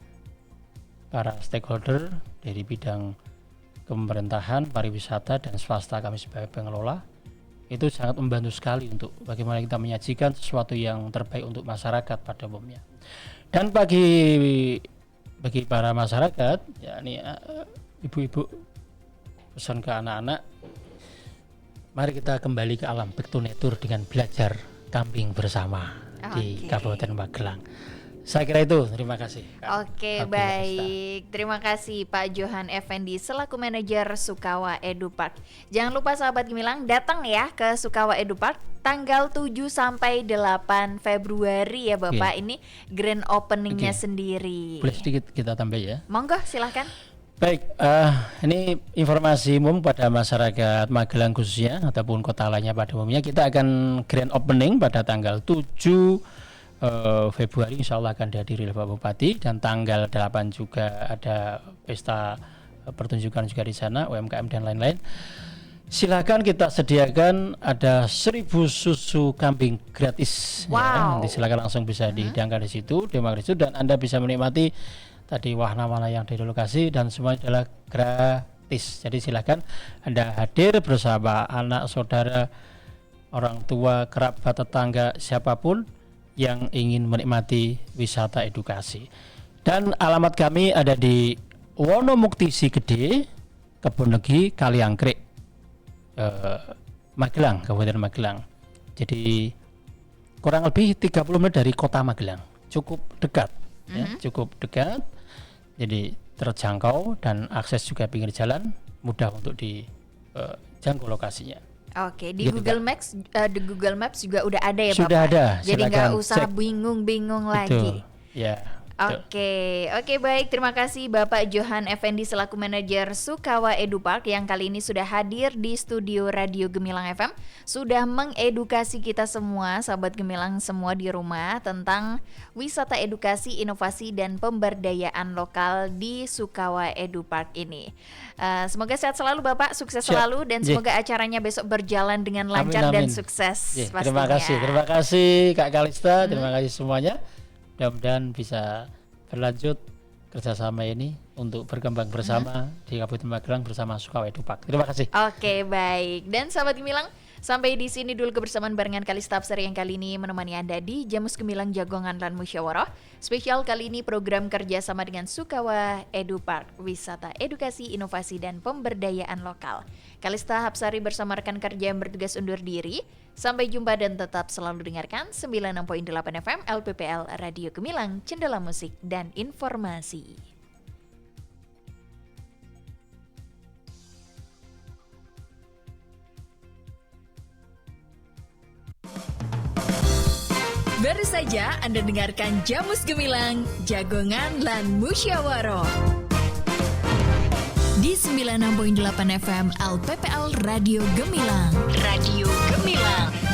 para stakeholder dari bidang pemerintahan, pariwisata dan swasta, kami sebagai pengelola, itu sangat membantu sekali untuk bagaimana kita menyajikan sesuatu yang terbaik untuk masyarakat pada umumnya. Dan bagi para masyarakat, yakni ibu-ibu, pesan ke anak-anak, mari kita kembali ke alam back to nature dengan belajar kambing bersama di Kabupaten Magelang. Saya kira itu, terima kasih. Oke, baik. Terima kasih Pak Johan Effendi selaku manajer Sukawa Edu Park. Jangan lupa sahabat Gemilang datang ya ke Sukawa Edu Park tanggal 7 sampai 8 Februari ya Bapak. Ini grand openingnya sendiri. Boleh sedikit kita tambah ya? Monggo, silahkan. Baik, ini informasi umum pada masyarakat Magelang khususnya ataupun kota lainnya pada umumnya. Kita akan grand opening pada tanggal 7 Februari, insya Allah akan dihadiri oleh Pak Bupati, dan tanggal 8 juga ada pesta pertunjukan juga di sana, UMKM dan lain-lain. Silakan kita sediakan ada 1000 susu kambing gratis. Ya, nanti silakan langsung bisa dihidangkan di situ, dan Anda bisa menikmati tadi wahana-wahana yang di lokasi dan semuanya adalah gratis. Jadi silakan Anda hadir bersama anak, saudara, orang tua, kerabat, tetangga, siapapun yang ingin menikmati wisata edukasi. Dan alamat kami ada di Wonomukti Sigede, Kebonegi, Kaliangkrik, Magelang, Kabupaten Magelang. Jadi kurang lebih 30 menit dari kota Magelang, cukup dekat, ya, cukup dekat. Jadi terjangkau dan akses juga pinggir jalan, mudah untuk dijangkau lokasinya. Oke, di Google Maps, di Google Maps juga udah ada ya Bapak. Sudah ada. Jadi nggak usah bingung-bingung lagi. Ya. Oke, baik. Terima kasih Bapak Johan Effendi selaku manajer Sukawa Edu Park yang kali ini sudah hadir di studio Radio Gemilang FM, sudah mengedukasi kita semua, sahabat Gemilang semua di rumah, tentang wisata edukasi, inovasi dan pemberdayaan lokal di Sukawa Edu Park ini. Semoga sehat selalu Bapak, sukses selalu, dan semoga acaranya besok berjalan dengan lancar dan sukses. Terima kasih Kak Kalista, terima kasih semuanya. Mudah-mudahan bisa berlanjut kerjasama ini untuk berkembang bersama di Kabupaten Magelang bersama Sukawai Dupak. Terima kasih. Oke, baik. Dan sahabat Gemilang, sampai di sini dulu kebersamaan barengan Kalistapser yang kali ini menemani Anda di Jamus Gemilang Jagongan lan Musyawarah. Spesial kali ini program kerjasama dengan Sukawa Edupark, wisata edukasi, inovasi, dan pemberdayaan lokal. Kalista Hapsari bersama rekan kerja yang bertugas undur diri. Sampai jumpa dan tetap selalu dengarkan 96.8 FM LPPL Radio Gemilang, Jendela Musik dan Informasi. Baru saja Anda dengarkan Jamus Gemilang, Jagongan lan Musyawarah di 96.8 FM LPPL Radio Gemilang. Radio Gemilang.